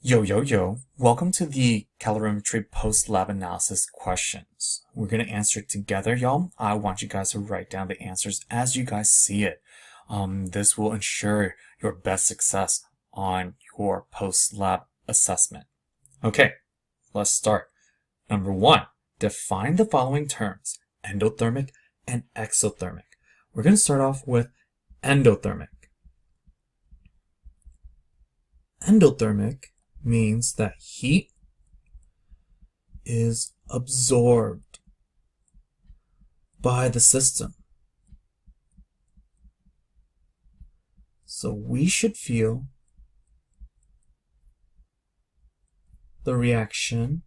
Yo, yo, yo. Welcome to the Calorimetry post-lab analysis questions. We're going to answer it together, y'all. I want you guys to write down the answers as you guys see it. This will ensure your best success on your post-lab assessment. Okay, let's start. Number 1, define the following terms, endothermic and exothermic. We're going to start off with endothermic. Endothermic means that heat is absorbed by the system. So we should feel the reaction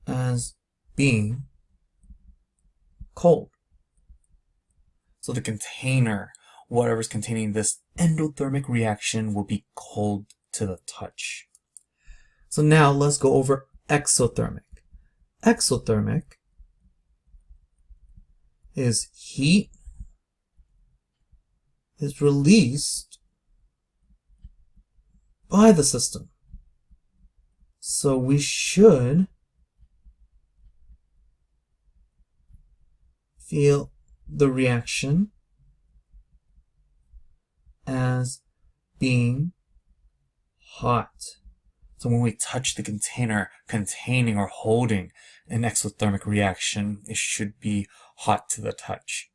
as being cold. So the container, whatever's containing this endothermic reaction, will be cold to the touch. So now let's go over exothermic. Exothermic is heat is released by the system. So we should feel the reaction as being hot. So when we touch the container containing or holding an exothermic reaction, it should be hot to the touch.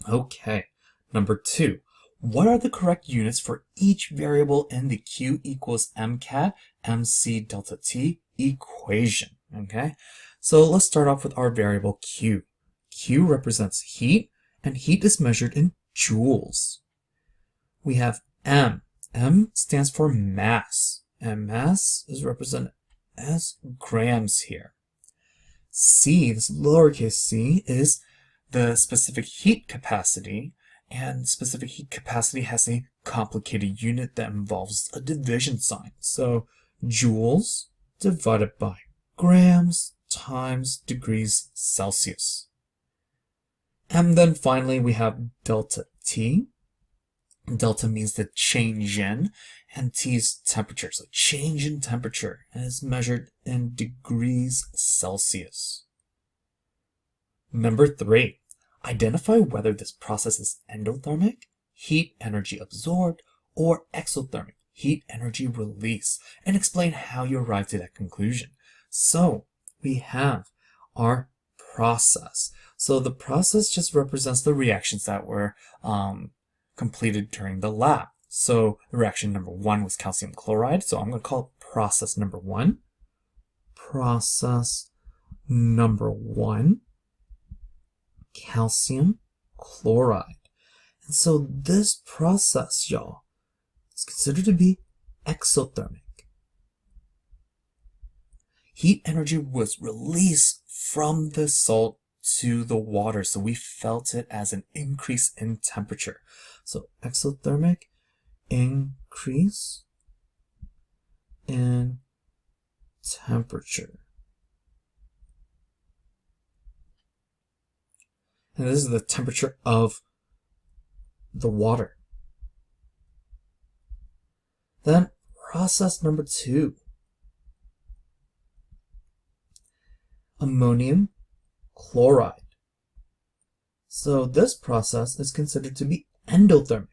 Okay, number 2. What are the correct units for each variable in the Q equals MCAT MC delta T equation? Okay, so let's start off with our variable Q. Q represents heat, and heat is measured in joules. We have M. M stands for mass, and mass is represented as grams here. C, this lowercase c, is the specific heat capacity, and specific heat capacity has a complicated unit that involves a division sign. So joules divided by grams times degrees Celsius. And then finally we have delta T. Delta means the change in, and T is temperature, so change in temperature, and is measured in degrees Celsius. Number 3, identify whether this process is endothermic, heat energy absorbed, or exothermic, heat energy release, and explain how you arrived at that conclusion. So we have our process. So the process just represents the reactions that were completed during the lab. So reaction number 1 was calcium chloride, so I'm going to call it process number 1. Process number 1, calcium chloride. And so this process, y'all, is considered to be exothermic. Heat energy was released from the salt to the water, so we felt it as an increase in temperature. So exothermic, increase in temperature. And this is the temperature of the water. Then process number 2. Ammonium chloride. So this process is considered to be endothermic.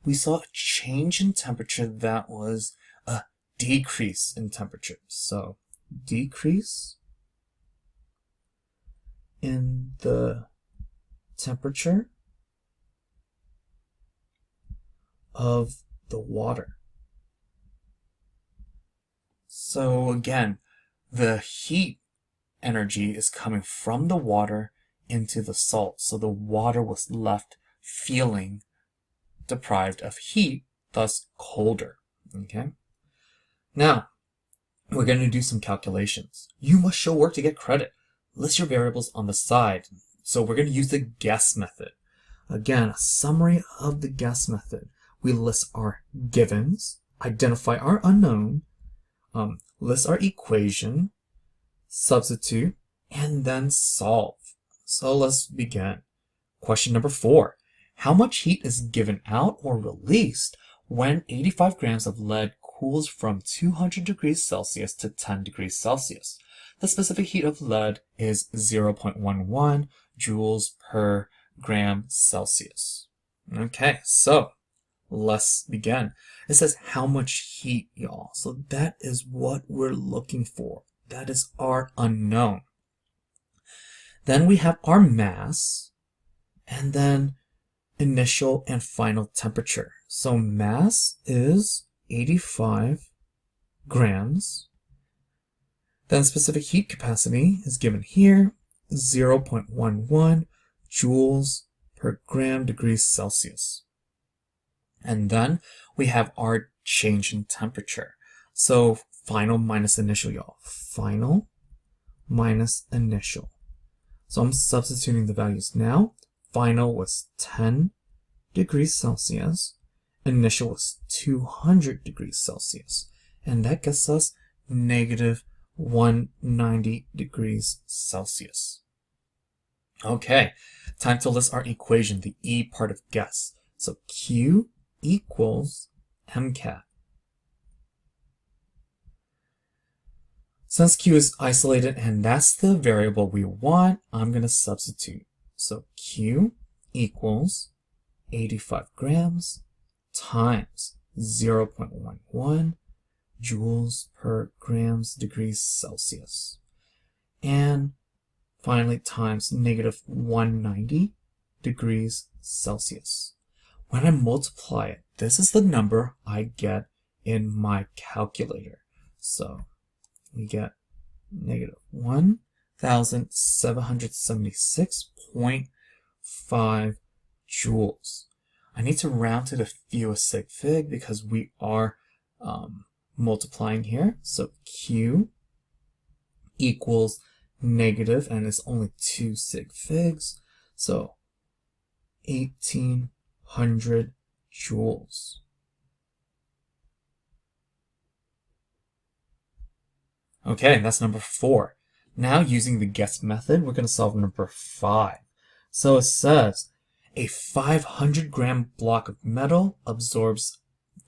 We saw a change in temperature that was a decrease in temperature. So decrease in the temperature of the water. So again, the heat energy is coming from the water into the salt. So the water was left feeling deprived of heat, thus colder. Okay. Now, we're going to do some calculations. You must show work to get credit. List your variables on the side. So we're going to use the guess method. Again, a summary of the guess method. We list our givens, identify our unknown, list our equation, substitute, and then solve. So let's begin. Question number 4. how much heat is given out or released when 85 grams of lead cools from 200 degrees Celsius to 10 degrees Celsius. The specific heat of lead is 0.11 joules per gram Celsius. Okay, so let's begin. It says how much heat, y'all. So that is what we're looking for. That is our unknown. Then we have our mass, and then initial and final temperature. So mass is 85 grams. Then specific heat capacity is given here, 0.11 joules per gram degrees Celsius. And then we have our change in temperature. So final minus initial, y'all. Final minus initial. So I'm substituting the values now. Final was 10 degrees Celsius. Initial was 200 degrees Celsius. And that gets us negative 190 degrees Celsius. Okay, time to list our equation, the E part of guess. So Q equals MCAT. Since Q is isolated and that's the variable we want, I'm going to substitute. So Q equals 85 grams times 0.11 joules per grams degrees Celsius. And finally times negative 190 degrees Celsius. When I multiply it, this is the number I get in my calculator. So we get negative 1,776.5 joules. I need to round to the fewest sig fig because we are multiplying here. So Q equals negative, and it's only 2 sig figs. So 1,800 joules. Okay, that's number 4. Now using the guess method, we're going to solve number 5. So it says a 500 gram block of metal absorbs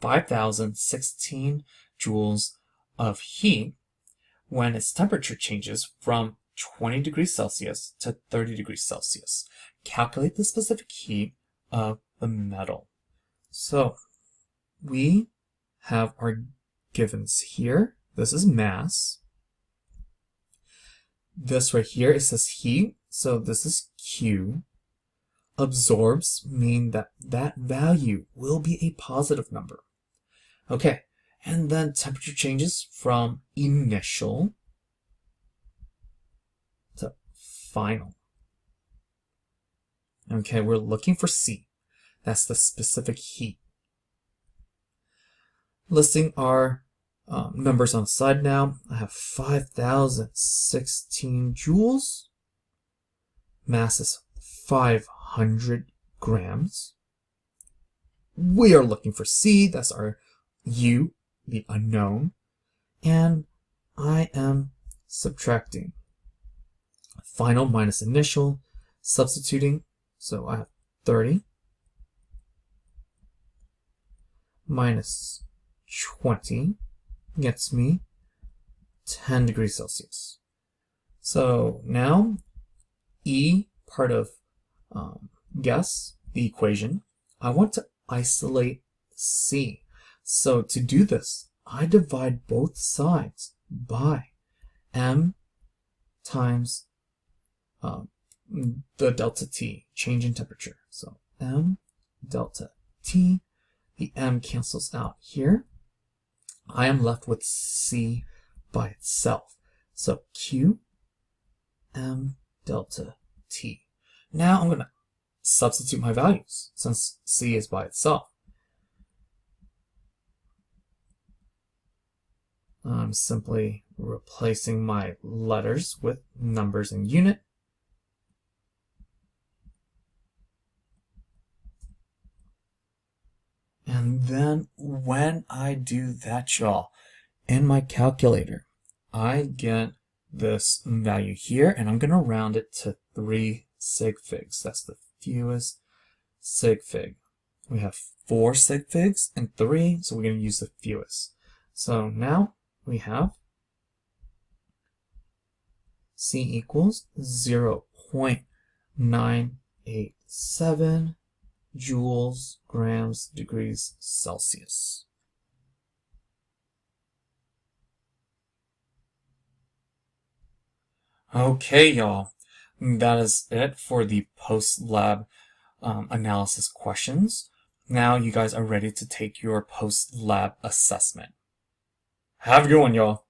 5,016 joules of heat when its temperature changes from 20 degrees Celsius to 30 degrees Celsius. Calculate the specific heat of the metal. So we have our givens here. This is mass. This right here, it says heat. So this is Q. Absorbs mean that that value will be a positive number. Okay, and then temperature changes from initial to final. Okay, we're looking for C. That's the specific heat. Listing our numbers on the side now. I have 5,016 joules. Mass is 500 grams. We are looking for C. That's our U, the unknown. And I am subtracting final minus initial, substituting. So I have 30 minus 20 gets me 10 degrees Celsius. So now E part of guess, the equation, I want to isolate C. So to do this, I divide both sides by M times the delta T, change in temperature. So M delta T, the M cancels out here. I am left with C by itself. So Q M delta T. Now I'm going to substitute my values since C is by itself. I'm simply replacing my letters with numbers in unit. And then when I do that, y'all, in my calculator, I get this value here, and I'm going to round it to 3 sig figs. That's the fewest sig fig. We have 4 sig figs and 3, so we're going to use the fewest. So now we have C equals 0.987 joules grams degrees Celsius. Okay, y'all. That is it for the post-lab analysis questions. Now you guys are ready to take your post-lab assessment. Have a good one, y'all.